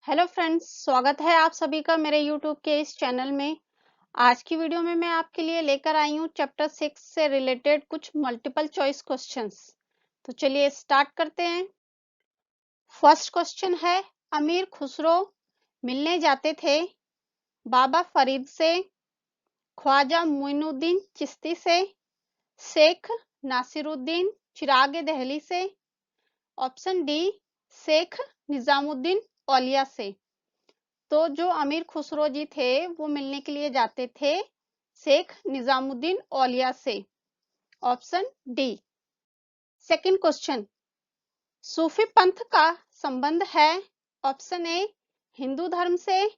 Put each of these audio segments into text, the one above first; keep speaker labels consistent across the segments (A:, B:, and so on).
A: Hello friends, स्वागत है आप सभी का मेरे यूट्यूब के इस चैनल में। आज की वीडियो में मैं आपके लिए लेकर आई हूँ चैप्टर 6 से रिलेटेड कुछ मल्टीपल चॉइस क्वेश्चंस। तो चलिए स्टार्ट करते हैं। फर्स्ट क्वेश्चन है, अमीर खुसरो मिलने जाते थे बाबा फरीद से, ख्वाजा मोइनुद्दीन चिश्ती से, शेख नासिरुद्दीन चिराग दहली से। ऑप्शन डी, शेख निजामुद्दीन औलिया से। तो जो अमीर खुसरो जी थे वो मिलने के लिए जाते थे शेख निजामुद्दीन औलिया से। Option D. सेकंड क्वेश्चन, सूफी पंथ का संबंध है ऑप्शन ए हिंदू धर्म से,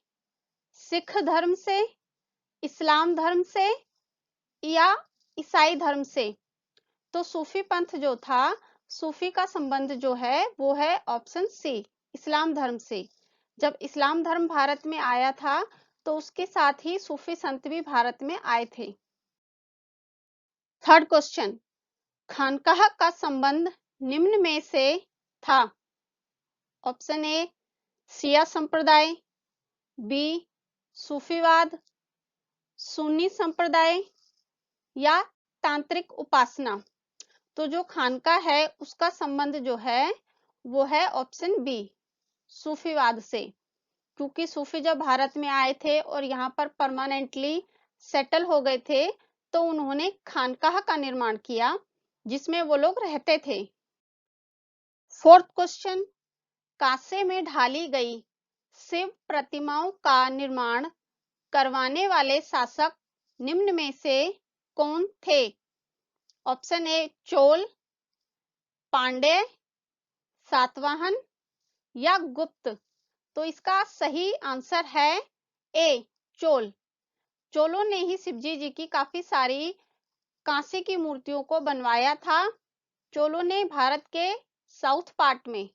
A: सिख धर्म से, इस्लाम धर्म से या ईसाई धर्म से। तो सूफी पंथ जो था, सूफी का संबंध जो है वो है ऑप्शन सी, इस्लाम धर्म से। जब इस्लाम धर्म भारत में आया था तो उसके साथ ही सूफी संत भी भारत में आए थे। थर्ड क्वेश्चन, खानकाह का संबंध निम्न में से था। ऑप्शन ए शिया संप्रदाय, बी सूफीवाद, सुन्नी संप्रदाय या तांत्रिक उपासना। तो जो खानका है उसका संबंध जो है वो है ऑप्शन बी, सूफीवाद से। क्योंकि सूफी जब भारत में आए थे और यहाँ पर परमानेंटली सेटल हो गए थे तो उन्होंने खानकाह का निर्माण किया जिसमें वो लोग रहते थे। फोर्थ क्वेश्चन, कांसे में ढाली गई शिव प्रतिमाओं का निर्माण करवाने वाले शासक निम्न में से कौन थे। ऑप्शन ए चोल, पांड्य, सातवाहन या गुप्त। तो इसका सही आंसर है ए चोल। चोलों ने ही शिवजी जी की काफी सारी कांसे की मूर्तियों को बनवाया था। चोलों ने भारत के साउथ पार्ट में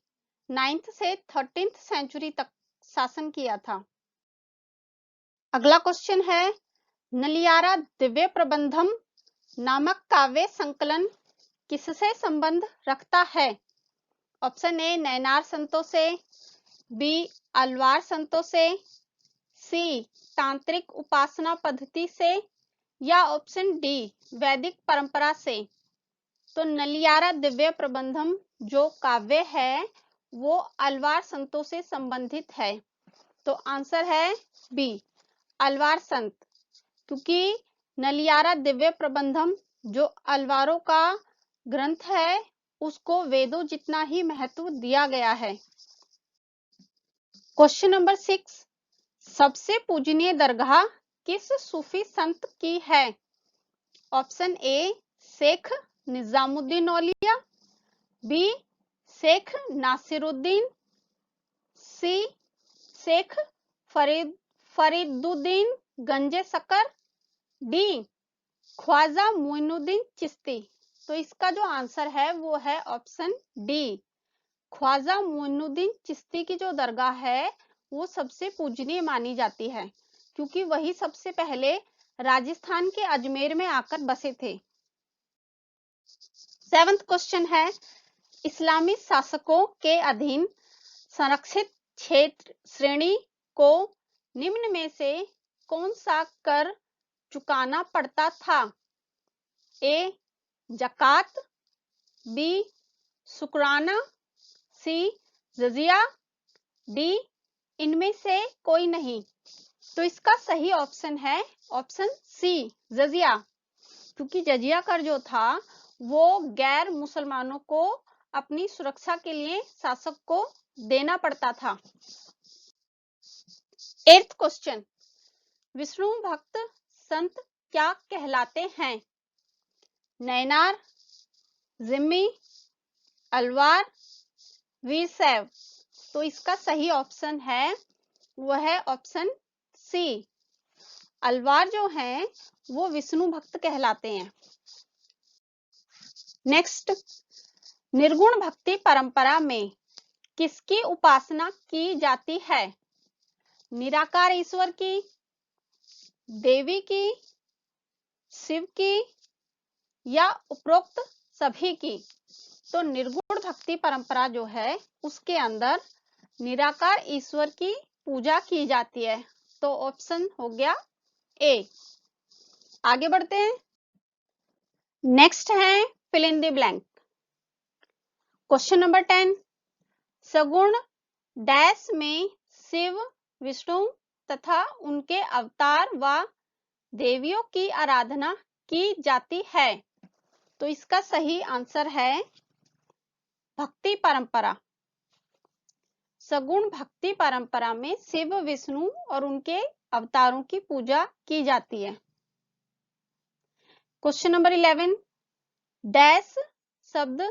A: 9th से 13th सेंचुरी तक शासन किया था। अगला क्वेश्चन है, नलियारा दिव्य प्रबंधम नामक काव्य संकलन किससे संबंध रखता है। ऑप्शन ए नैनार संतों से, बी अलवार संतों से, सी तांत्रिक उपासना पद्धति से या ऑप्शन डी वैदिक परंपरा से। तो नलियारा दिव्य प्रबंधम जो काव्य है वो अलवार संतों से संबंधित है। तो आंसर है बी अलवार संत। क्योंकि नलियारा दिव्य प्रबंधम जो अलवारों का ग्रंथ है उसको वेदों जितना ही महत्व दिया गया है। क्वेश्चन नंबर 6, सबसे पूजनीय दरगाह किस सूफी संत की है। Option A Sheikh Nizamuddin Auliya, B Sheikh Nasiruddin, C Sheikh Fariduddin Ganje Shakar, D Khwaja Moinuddin Chishti. तो इसका जो आंसर है वो है ऑप्शन डी, ख्वाजा मोइनुद्दीन चिश्ती की जो दरगाह है वो सबसे पूजनीय मानी जाती है क्योंकि वही सबसे पहले राजस्थान के अजमेर में आकर बसे थे। 7th क्वेश्चन है, इस्लामी शासकों के अधीन संरक्षित क्षेत्र श्रेणी को निम्न में से कौन सा कर चुकाना पड़ता था। ए जकात, बी शुक्राना, सी जजिया, डी इनमें से कोई नहीं। तो इसका सही ऑप्शन है ऑप्शन सी जजिया। क्योंकि जजिया कर जो था वो गैर मुसलमानों को अपनी सुरक्षा के लिए शासक को देना पड़ता था। 8th क्वेश्चन, विष्णु भक्त संत क्या कहलाते हैं। नैनार, जिम्मी, अलवार, वीरशैव। तो इसका सही ऑप्शन है वह है ऑप्शन सी, अलवार जो हैं वो विष्णु भक्त कहलाते हैं। नेक्स्ट, निर्गुण भक्ति परंपरा में किसकी उपासना की जाती है। निराकार ईश्वर की, देवी की, शिव की या उपरोक्त सभी की। तो निर्गुण भक्ति परंपरा जो है उसके अंदर निराकार ईश्वर की पूजा की जाती है। तो ऑप्शन हो गया ए। आगे बढ़ते हैं। नेक्स्ट है fill in the blank. Question number 10, सगुण डैश में शिव, विष्णु तथा उनके अवतार व देवियों की आराधना की जाती है। तो इसका सही आंसर है भक्ति परंपरा। सगुण भक्ति परंपरा में शिव, विष्णु और उनके अवतारों की पूजा की जाती है। क्वेश्चन नंबर 11, डैश शब्द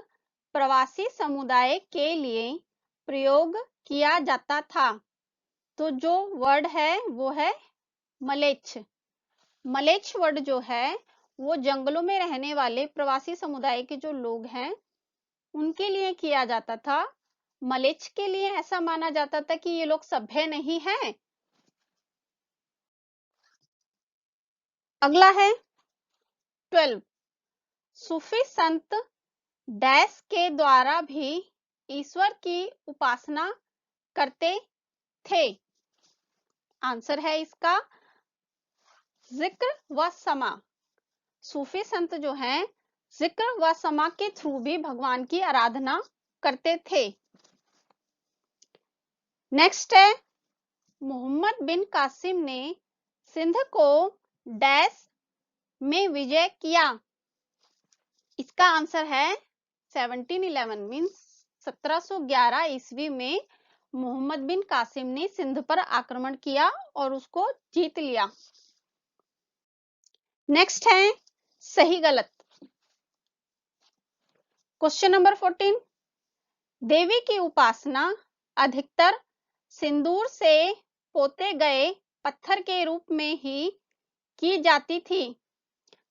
A: प्रवासी समुदाय के लिए प्रयोग किया जाता था। तो जो वर्ड है वो है मलेच्छ। मलेच्छ वर्ड जो है वो जंगलों में रहने वाले प्रवासी समुदाय के जो लोग हैं उनके लिए किया जाता था। मलेच्छ के लिए ऐसा माना जाता था कि ये लोग सभ्य नहीं है। अगला है 12, सूफी संत डैश के द्वारा भी ईश्वर की उपासना करते थे। आंसर है इसका जिक्र व समा। सूफी संत जो हैं जिक्र व समा के थ्रू भी भगवान की आराधना करते थे। नेक्स्ट है मोहम्मद बिन कासिम ने सिंध को डैश में विजय किया। इसका आंसर है 1711 मीन्स 1711 ईस्वी में मोहम्मद बिन कासिम ने सिंध पर आक्रमण किया और उसको जीत लिया। नेक्स्ट है सही गलत। क्वेश्चन नंबर 14, देवी की उपासना अधिकतर सिंदूर से पोते गए पत्थर के रूप में ही की जाती थी।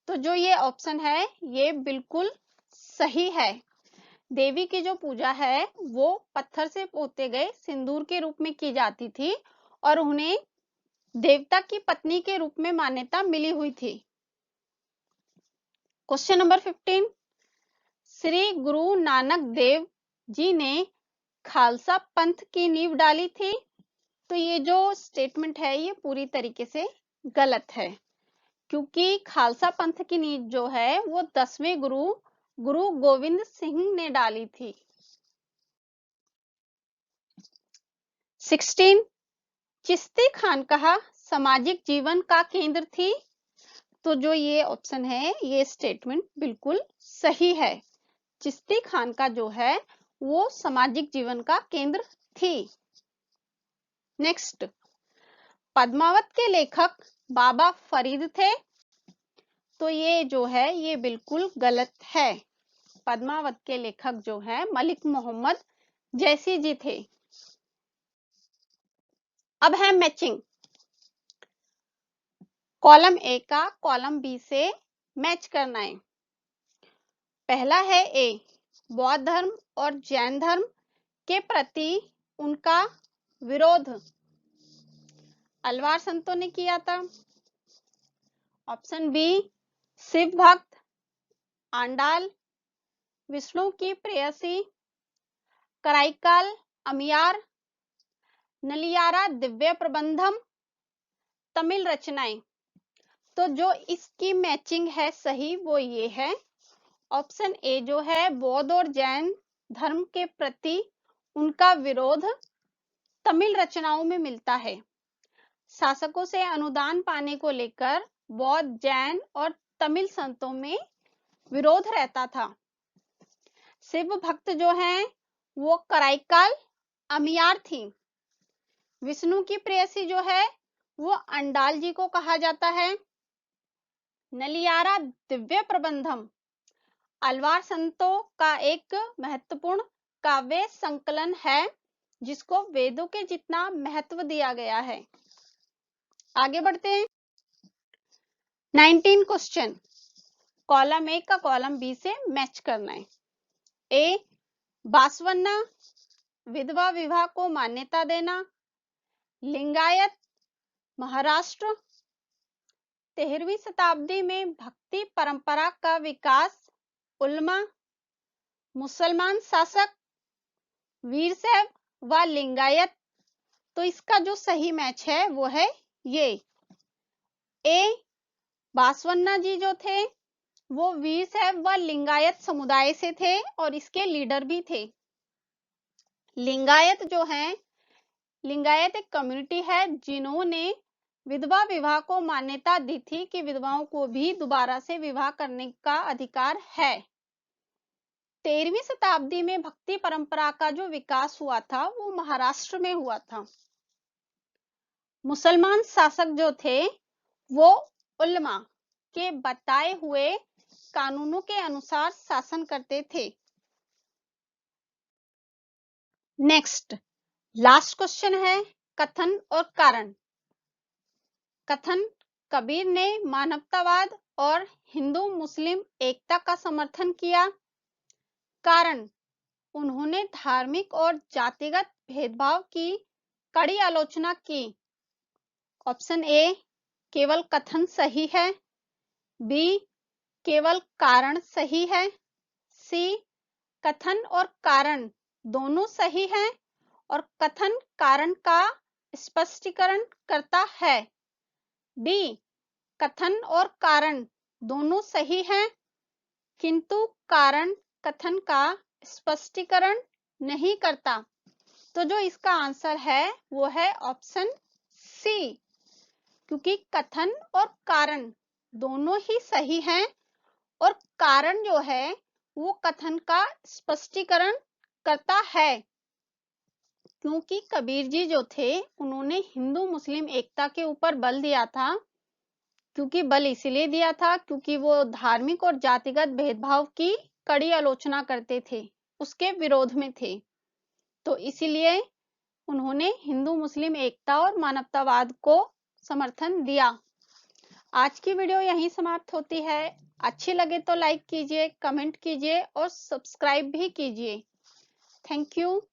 A: तो जो ये ऑप्शन है ये बिल्कुल सही है। देवी की जो पूजा है वो पत्थर से पोते गए सिंदूर के रूप में की जाती थी और उन्हें देवता की पत्नी के रूप में मान्यता मिली हुई थी। क्वेश्चन नंबर 15, श्री गुरु नानक देव जी ने खालसा पंथ की नींव डाली थी। तो ये जो स्टेटमेंट है ये पूरी तरीके से गलत है, क्योंकि खालसा पंथ की नींव जो है वो 10वें गुरु गुरु गोविंद सिंह ने डाली थी। 16, चिश्ती खानकाह सामाजिक जीवन का केंद्र थी। तो जो ये ऑप्शन है ये स्टेटमेंट बिल्कुल सही है। चिश्ती खानकाह जो है वो सामाजिक जीवन का केंद्र थी। नेक्स्ट, पद्मावत के लेखक बाबा फरीद थे। तो ये जो है ये बिल्कुल गलत है। पद्मावत के लेखक जो है मलिक मोहम्मद जैसी जी थे। अब है मैचिंग। कॉलम ए का कॉलम बी से मैच करना है। पहला है ए, बौद्ध धर्म और जैन धर्म के प्रति उनका विरोध अलवार संतों ने किया था। ऑप्शन बी, शिव भक्त, आंडाल, विष्णु की प्रेयसी, कराईकाल अमियार, नलियारा दिव्य प्रबंधम, तमिल रचनाएं। तो जो इसकी मैचिंग है सही वो ये है ऑप्शन ए जो है बौद्ध और जैन धर्म के प्रति उनका विरोध तमिल रचनाओं में मिलता है। शासकों से अनुदान पाने को लेकर बौद्ध, जैन और तमिल संतों में विरोध रहता था। शिव भक्त जो हैं वो कराईकाल अमियार थी। विष्णु की प्रेयसी जो है वो अंडाल जी को कहा जाता है। नलियारा दिव्य प्रबंधम अलवार संतों का एक महत्वपूर्ण काव्य संकलन है जिसको वेदों के जितना महत्व दिया गया है। आगे बढ़ते हैं। 19 क्वेश्चन, कॉलम ए का कॉलम बी से मैच करना है। ए, बासवन्ना विधवा विवाह को मान्यता देना, लिंगायत महाराष्ट्र, 13वीं शताब्दी में भक्ति परंपरा का विकास, उल्मा, मुसलमान शासक, वीरशैव व लिंगायत। तो इसका जो सही मैच है वो है ये ए। बासवन्ना जी जो थे वो वीर शैव व लिंगायत समुदाय से थे और इसके लीडर भी थे। लिंगायत जो है, लिंगायत एक कम्युनिटी है जिन्होंने विधवा विवाह को मान्यता दी थी कि विधवाओं को भी दोबारा से विवाह करने का अधिकार है। 13वीं शताब्दी में भक्ति परंपरा का जो विकास हुआ था वो महाराष्ट्र में हुआ था। मुसलमान शासक जो थे वो उल्मा के बताए हुए कानूनों के अनुसार शासन करते थे। नेक्स्ट लास्ट क्वेश्चन है कथन और कारण। कथन, कबीर ने मानवतावाद और हिंदू मुस्लिम एकता का समर्थन किया। कारण, उन्होंने धार्मिक और जातिगत भेदभाव की कड़ी आलोचना की। ऑप्शन ए केवल कथन सही है, बी केवल कारण सही है, सी कथन और कारण दोनों सही हैं और कथन कारण का स्पष्टीकरण करता है, डी कथन और कारण दोनों सही हैं किंतु कारण कथन का स्पष्टीकरण नहीं करता। तो जो इसका आंसर है वो है ऑप्शन सी, क्योंकि कथन और कारण दोनों ही सही हैं और कारण जो है वो कथन का स्पष्टीकरण करता है। क्योंकि कबीर जी जो थे उन्होंने हिंदू मुस्लिम एकता के ऊपर बल दिया था। क्योंकि बल इसलिए दिया था क्योंकि वो धार्मिक और जातिगत भेदभाव की कड़ी आलोचना करते थे, उसके विरोध में थे। तो इसीलिए उन्होंने हिंदू मुस्लिम एकता और मानवतावाद को समर्थन दिया। आज की वीडियो यहीं समाप्त होती है। अच्छी लगे तो लाइक कीजिए, कमेंट कीजिए और सब्सक्राइब भी कीजिए। Thank you.